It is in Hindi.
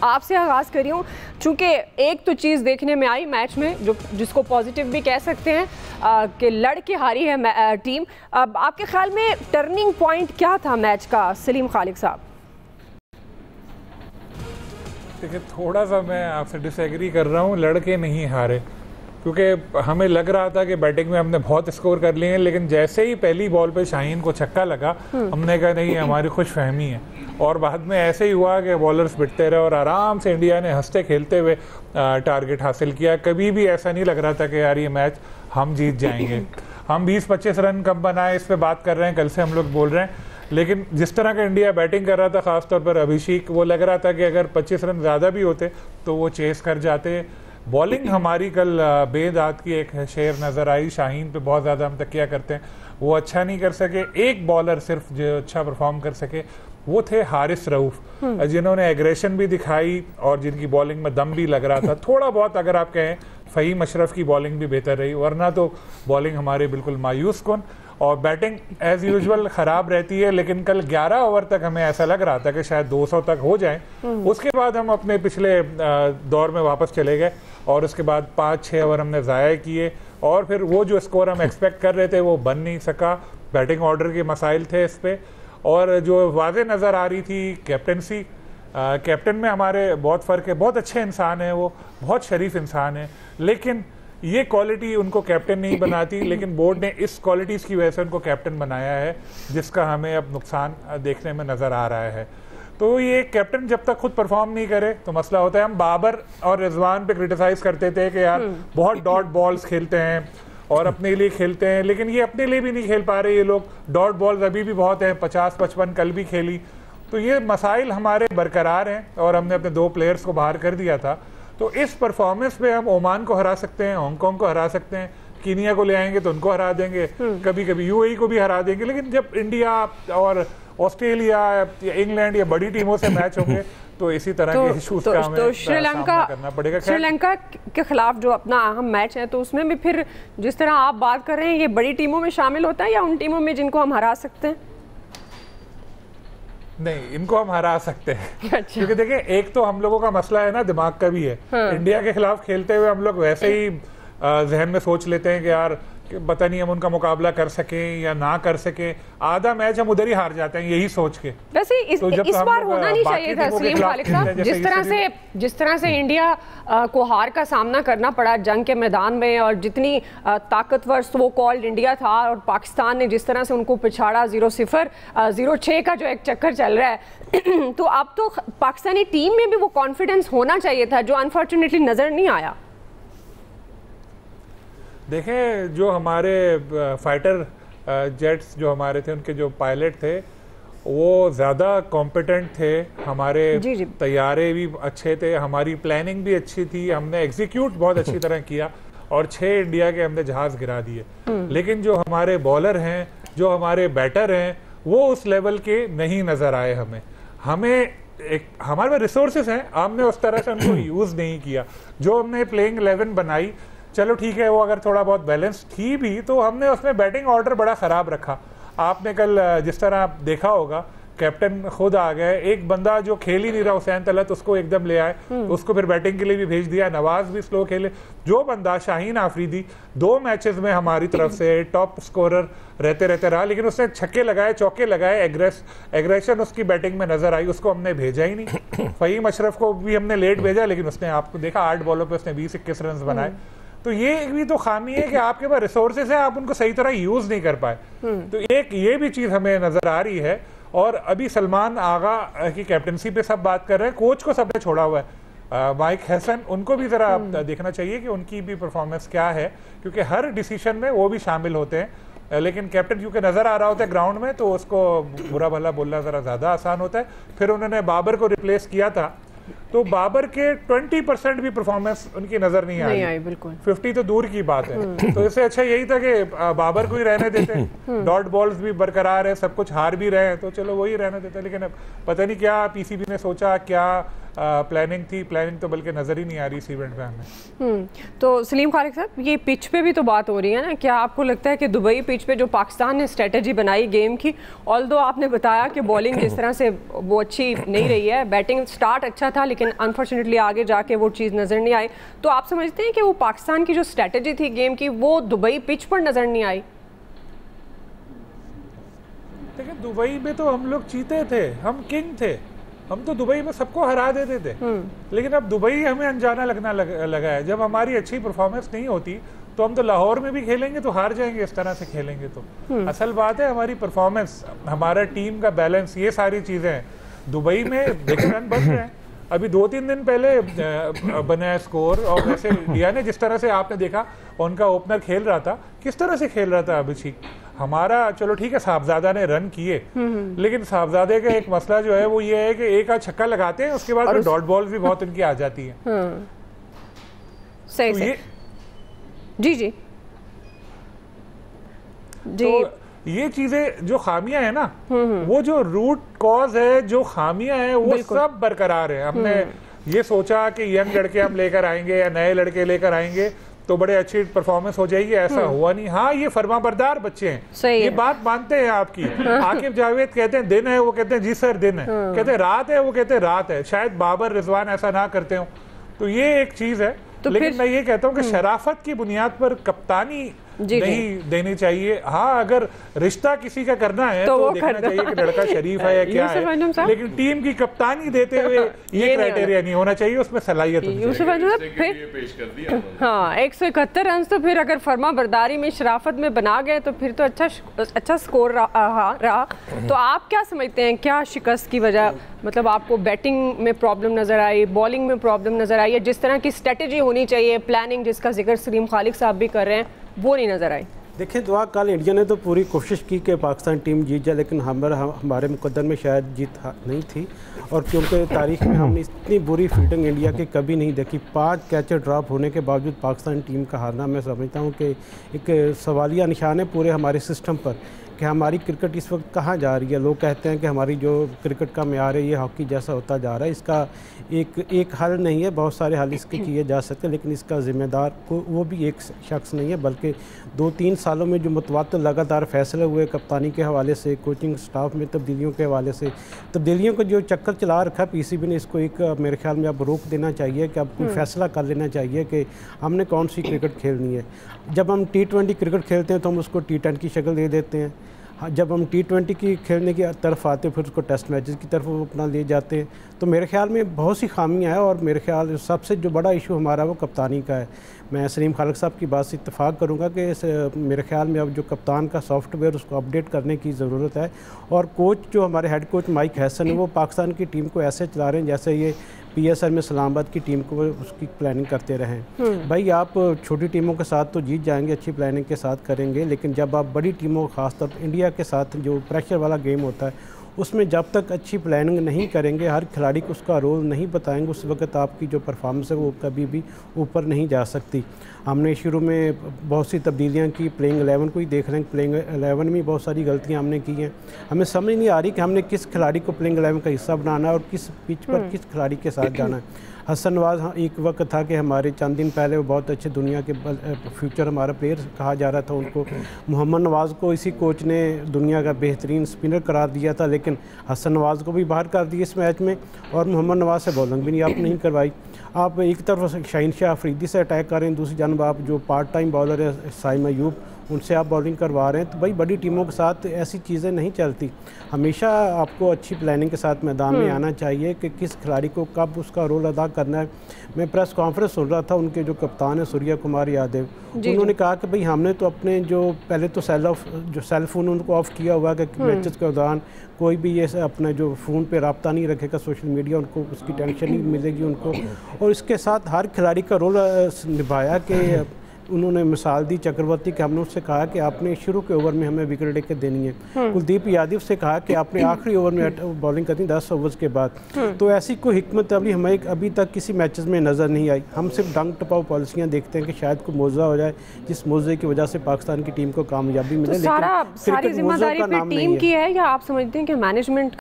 आपसे आगाज़ करी हूँ, चूँकि एक तो चीज़ देखने में आई मैच में जो जिसको पॉजिटिव भी कह सकते हैं कि लड़ के हारी है टीम। अब आपके ख्याल में टर्निंग पॉइंट क्या था मैच का, सलीम खालिक साहब? देखिए, थोड़ा सा मैं आपसे डिसएग्री कर रहा हूँ, लड़के नहीं हारे, क्योंकि हमें लग रहा था कि बैटिंग में हमने बहुत स्कोर कर लिए हैं, लेकिन जैसे ही पहली बॉल पे शाहीन को छक्का लगा हमने कहा नहीं, हमारी खुशफहमी है। और बाद में ऐसे ही हुआ कि बॉलर्स बिटते रहे और आराम से इंडिया ने हंसते खेलते हुए टारगेट हासिल किया। कभी भी ऐसा नहीं लग रहा था कि यार ये मैच हम जीत जाएंगे। हम 20-25 रन कम बनाए, इस पर बात कर रहे हैं, कल से हम लोग बोल रहे हैं, लेकिन जिस तरह का इंडिया बैटिंग कर रहा था, खासतौर पर अभिषेक, वो लग रहा था कि अगर 25 रन ज़्यादा भी होते तो वो चेस कर जाते। बॉलिंग हमारी कल बेदात की एक शेर नज़र आई, शाहीन पे बहुत ज़्यादा हम तकिया करते हैं, वो अच्छा नहीं कर सके। एक बॉलर सिर्फ जो अच्छा परफॉर्म कर सके वो थे हारिस रऊफ, जिन्होंने एग्रेशन भी दिखाई और जिनकी बॉलिंग में दम भी लग रहा था। थोड़ा बहुत अगर आप कहें फ़हीम अशरफ की बॉलिंग भी बेहतर रही, वरना तो बॉलिंग हमारी बिल्कुल मायूस कुन और बैटिंग एज यूजुअल ख़राब रहती है। लेकिन कल 11 ओवर तक हमें ऐसा लग रहा था कि शायद 200 तक हो जाए। उसके बाद हम अपने पिछले दौर में वापस चले गए और उसके बाद 5-6 ओवर हमने ज़ाया किए और फिर वो जो स्कोर हम एक्सपेक्ट कर रहे थे वो बन नहीं सका। बैटिंग ऑर्डर के मसाइल थे इस पर, और जो वाज़े नज़र आ रही थी कैप्टनसी, कैप्टन में हमारे बहुत फ़र्क है। बहुत अच्छे इंसान हैं वो, बहुत शरीफ इंसान है, लेकिन ये क्वालिटी उनको कैप्टन नहीं बनाती, लेकिन बोर्ड ने इस क्वालिटीज़ की वजह से उनको कैप्टन बनाया है, जिसका हमें अब नुकसान देखने में नज़र आ रहा है। तो ये कैप्टन जब तक खुद परफॉर्म नहीं करे तो मसला होता है। हम बाबर और रिजवान पे क्रिटिसाइज़ करते थे कि यार बहुत डॉट बॉल्स खेलते हैं और अपने लिए खेलते हैं, लेकिन ये अपने लिए भी नहीं खेल पा रहे ये लोग। डॉट बॉल्स अभी भी बहुत हैं, 50-55 कल भी खेली। तो ये मसाइल हमारे बरकरार हैं और हमने अपने 2 प्लेयर्स को बाहर कर दिया था। तो इस परफॉर्मेंस पे हम ओमान को हरा सकते हैं, हांगकांग को हरा सकते हैं, कीनिया को ले आएंगे तो उनको हरा देंगे, कभी कभी यूएई को भी हरा देंगे। लेकिन जब इंडिया और ऑस्ट्रेलिया या इंग्लैंड या बड़ी टीमों से मैच होंगे तो इसी तरह के इश्यूज का हमें सामना करना पड़ेगा। श्रीलंका के खिलाफ जो अपना अहम मैच है, तो उसमें भी फिर जिस तरह आप बात कर रहे हैं, ये बड़ी टीमों में शामिल होता है या उन टीमों में जिनको हम हरा सकते हैं? नहीं, इनको हम हरा सकते हैं। अच्छा। क्योंकि देखिए, एक तो हम लोगों का मसला है ना, दिमाग का भी है। हाँ। इंडिया के खिलाफ खेलते हुए हम लोग वैसे ही जहन में सोच लेते हैं कि यार पता नहीं हम उनका मुकाबला कर सकें या ना कर सकें। आधा मैच हम उधर ही हार जाते हैं यही सोच के। वैसे इस बार होना नहीं चाहिए था सलीम खालिक साहब, जिस तरह से इंडिया को हार का सामना करना पड़ा जंग के मैदान में, और जितनी ताकतवर वो कॉल्ड इंडिया था और पाकिस्तान ने जिस तरह से उनको पिछाड़ा 0-0, 0-6 का जो एक चक्कर चल रहा है तो अब तो पाकिस्तानी टीम में भी वो कॉन्फिडेंस होना चाहिए था, जो अनफॉर्चुनेटली नजर नहीं आया। देखें, जो हमारे फाइटर जेट्स जो हमारे थे, उनके जो पायलट थे वो ज़्यादा कॉम्पिटेंट थे, हमारे तैयारे भी अच्छे थे, हमारी प्लानिंग भी अच्छी थी, हमने एग्जीक्यूट बहुत अच्छी तरह किया और 6 इंडिया के हमने जहाज़ गिरा दिए। लेकिन जो हमारे बॉलर हैं, जो हमारे बैटर हैं, वो उस लेवल के नहीं नज़र आए हमें हमारे पास रिसोर्सेज हैं, हमने उस तरह से उनको यूज़ नहीं किया। जो हमने प्लेइंग 11 बनाई, चलो ठीक है, वो अगर थोड़ा बहुत बैलेंस थी भी तो हमने उसमें बैटिंग ऑर्डर बड़ा ख़राब रखा। आपने कल जिस तरह आप देखा होगा, कैप्टन खुद आ गए, एक बंदा जो खेल ही नहीं रहा हुसैन तलत, उसको एकदम ले आए, उसको फिर बैटिंग के लिए भी भेज दिया। नवाज भी स्लो खेले। जो बंदा शाहीन आफरीदी 2 मैचेस में हमारी तरफ से टॉप स्कोरर रहते रहा, लेकिन उसने छक्के लगाए, चौके लगाए, एग्रेशन उसकी बैटिंग में नजर आई, उसको हमने भेजा ही नहीं। फ़हीम अशरफ को भी हमने लेट भेजा, लेकिन उसने, आपको देखा 8 बॉलों पर उसने 20-21 रन बनाए। तो ये भी तो खामी है कि आपके पास रिसोर्सेज है, आप उनको सही तरह यूज नहीं कर पाए। तो एक ये भी चीज हमें नजर आ रही है। और अभी सलमान आगा की कैप्टनसी पे सब बात कर रहे हैं, कोच को सबने छोड़ा हुआ है, माइक हैसन, उनको भी जरा देखना चाहिए कि उनकी भी परफॉर्मेंस क्या है, क्योंकि हर डिसीजन में वो भी शामिल होते हैं। लेकिन कैप्टन क्योंकि नजर आ रहा होता है ग्राउंड में, तो उसको बुरा भला बोलना जरा ज्यादा आसान होता है। फिर उन्होंने बाबर को रिप्लेस किया था, तो बाबर के 20% भी परफॉर्मेंस उनकी नजर नहीं आई बिल्कुल। 50 तो दूर की बात है। तो इससे अच्छा यही था कि बाबर को ही रहने देते, डॉट बॉल्स भी बरकरार है, सब कुछ हार भी रहे हैं तो चलो वही रहने देते। लेकिन अब पता नहीं क्या पीसीबी ने सोचा, क्या प्लानिंग थी। प्लानिंग तो बल्कि नज़र ही नहीं आ रही इस इवेंट में हमें। तो सलीम खालिक साहब, ये पिच पे भी तो बात हो रही है ना, क्या आपको लगता है कि दुबई पिच पे जो पाकिस्तान ने स्ट्रेटजी बनाई गेम की, ऑल्दो आपने बताया कि बॉलिंग जिस तरह से वो अच्छी नहीं रही है, बैटिंग स्टार्ट अच्छा था लेकिन अनफॉर्चुनेटली आगे जाके वो चीज़ नज़र नहीं आई, तो आप समझते हैं कि वो पाकिस्तान की जो स्ट्रेटजी थी गेम की वो दुबई पिच पर नज़र नहीं आई? देखिए, दुबई में तो हम लोग चीते थे, हम किंग थे, हम तो दुबई में सबको हरा देते थे। लेकिन अब दुबई हमें अनजाना लगना लगा है। जब हमारी अच्छी परफॉर्मेंस नहीं होती तो हम तो लाहौर में भी खेलेंगे तो हार जाएंगे, इस तरह से खेलेंगे तो। असल बात है हमारी परफॉर्मेंस, हमारा टीम का बैलेंस, ये सारी चीज़ें हैं। दुबई में देखिए रन बच रहे हैं, अभी 2-3 दिन पहले बना है स्कोर। और वैसे इंडिया ने जिस तरह से आपने देखा उनका ओपनर खेल रहा था, किस तरह से खेल रहा था अभिषेक। हमारा चलो ठीक है, साहबजादा ने रन किए, लेकिन साहबजादे का एक मसला जो है वो ये है कि एक आध छक्का लगाते हैं, उसके बाद डॉट बॉल भी बहुत उनकी आ जाती है। सही सही। जी जी जी। तो ये चीजें जो खामियां है ना, वो जो रूट कॉज है, जो खामियां है वो सब बरकरार है। हमने ये सोचा कि यंग लड़के हम लेकर आएंगे या नए लड़के लेकर आएंगे तो बड़े अच्छी परफॉर्मेंस हो जाएगी, ऐसा हुआ नहीं। हाँ, ये फरमाबरदार बच्चे हैं, ये बात मानते हैं आपकी। आकिब जावेद कहते हैं दिन है, वो कहते हैं जी सर दिन है। कहते हैं रात है, वो कहते हैं रात है। शायद बाबर रिजवान ऐसा ना करते हो। तो ये एक चीज है। तो लेकिन मैं ये कहता हूँ कि शराफत की बुनियाद पर कप्तानी नहीं देनी चाहिए। हाँ, अगर रिश्ता किसी का करना है तो देखना चाहिए कि लड़का शरीफ है या क्या है, लेकिन टीम की कप्तानी देते हुए ये क्राइटेरिया नहीं होना चाहिए, उसमें सलाहियत हाँ 171 रन तो फिर अगर फर्मा बरदारी में शराफत में बना गए तो फिर तो अच्छा स्कोर रहा। तो आप क्या समझते हैं, क्या शिकस्त की वजह, मतलब आपको बैटिंग में प्रॉब्लम नज़र आई, बॉलिंग में प्रॉब्लम नज़र आई, है जिस तरह की स्ट्रेटजी होनी चाहिए, प्लानिंग जिसका जिक्र सलीम खालिक साहब भी कर रहे हैं, वो नहीं नज़र आई? देखिए दुआ, कल इंडिया ने तो पूरी कोशिश की कि पाकिस्तान टीम जीत जाए, लेकिन हमारे मुकद्दर में शायद जीत नहीं थी। और क्योंकि तारीख में हमने इतनी बुरी फील्डिंग इंडिया की कभी नहीं देखी। 5 कैचर ड्रॉप होने के बावजूद पाकिस्तान टीम का हारना, मैं समझता हूँ कि एक सवालिया निशान है पूरे हमारे सिस्टम पर कि हमारी क्रिकेट इस वक्त कहाँ जा रही है। लोग कहते हैं कि हमारी जो क्रिकेट का मेयार है ये हॉकी जैसा होता जा रहा है। इसका एक हल नहीं है, बहुत सारे हल इसके किए जा सकते हैं, लेकिन इसका ज़िम्मेदार को वो भी एक शख्स नहीं है, बल्कि 2-3 सालों में जो मुतवातिर लगातार फैसले हुए कप्तानी के हवाले से, कोचिंग स्टाफ में तब्दीलियों के हवाले से, तब्दीलियों का जो चक्कर चला रखा पीसीबी ने, इसको एक मेरे ख्याल में अब रोक देना चाहिए कि अब कोई फैसला कर लेना चाहिए कि हमने कौन सी क्रिकेट खेलनी है। जब हम T20 क्रिकेट खेलते हैं तो हम उसको T10 की शक्ल दे देते हैं। जब हम T20 की खेलने की तरफ आते हैं फिर उसको टेस्ट मैचेस की तरफ वो अपना ले जाते हैं। तो मेरे ख्याल में बहुत सी खामियां हैं, और मेरे ख्याल सबसे जो बड़ा इशू हमारा वो कप्तानी का है। मैं सलीम खालिक साहब की बात से इत्तेफाक करूंगा कि मेरे ख्याल में अब जो कप्तान का सॉफ्टवेयर उसको अपडेट करने की ज़रूरत है। और कोच जो हमारे हेड कोच माइक हैसन है, वो पाकिस्तान की टीम को ऐसे चला रहे हैं जैसे ये PSL में इस्लामाबाद की टीम को उसकी प्लानिंग करते रहें। भाई आप छोटी टीमों के साथ तो जीत जाएंगे, अच्छी प्लानिंग के साथ करेंगे, लेकिन जब आप बड़ी टीमों, खासतौर पर इंडिया के साथ जो प्रेशर वाला गेम होता है, उसमें जब तक अच्छी प्लानिंग नहीं करेंगे, हर खिलाड़ी को उसका रोल नहीं बताएंगे, उस वक्त आपकी जो परफॉर्मेंस है वो कभी भी ऊपर नहीं जा सकती। हमने शुरू में बहुत सी तब्दीलियां की, प्लेइंग 11 को ही देख रहे हैं, प्लेइंग 11 में बहुत सारी गलतियां हमने की हैं। हमें समझ नहीं आ रही कि हमने किस खिलाड़ी को प्लेइंग 11 का हिस्सा बनाना है और किस पिच पर किस खिलाड़ी के साथ जाना है। हसन नवाज़ एक वक्त था कि हमारे चंद दिन पहले वो बहुत अच्छे दुनिया के फ्यूचर हमारा प्लेयर कहा जा रहा था उनको। मोहम्मद नवाज़ को इसी कोच ने दुनिया का बेहतरीन स्पिनर करार दिया था, लेकिन हसन नवाज़ को भी बाहर कर दिया इस मैच में, और मोहम्मद नवाज़ से बॉलिंग भी नहीं करवाई। आप एक तरफ शाहीन शाह अफरीदी से अटैक कर रहे हैं, दूसरी जानब आप जो पार्ट टाइम बॉलर है साइम अयूब, उनसे आप बॉलिंग करवा रहे हैं। तो भाई बड़ी टीमों के साथ ऐसी चीज़ें नहीं चलती। हमेशा आपको अच्छी प्लानिंग के साथ मैदान में आना चाहिए कि किस खिलाड़ी को कब उसका रोल अदा करना है। मैं प्रेस कॉन्फ्रेंस सुन रहा था, उनके जो कप्तान है सूर्या कुमार यादव, उन्होंने कहा कि भाई हमने तो अपने जो पहले तो सेल फ़ोन उनको ऑफ़ किया हुआ है कि मैचेस के दौरान कोई भी ये अपना जो फ़ोन पे रब्ता नहीं रखेगा सोशल मीडिया, उनको उसकी टेंशन नहीं मिलेगी उनको। और इसके साथ हर खिलाड़ी का रोल निभाया कि उन्होंने मिसाल दी चक्रवर्ती कि हमने उससे कहा कि आपने शुरू के ओवर में हमें विकेट लेकर देनी है। कुलदीप यादव से कहा कि आपने आखिरी ओवर में बॉलिंग करनी 10 ओवर्स के बाद। तो ऐसी कोई हिकमत हमें अभी तक किसी मैचेस में नज़र नहीं आई। हम सिर्फ डंग टपाओ पॉलिसियाँ देखते हैं कि शायद कोई मौजा हो जाए जिस मौजे की वजह से पाकिस्तान की टीम को कामयाबी मिले। तो सारी जिम्मेदारी टीम की है या आप समझते हैं कि मैनेजमेंट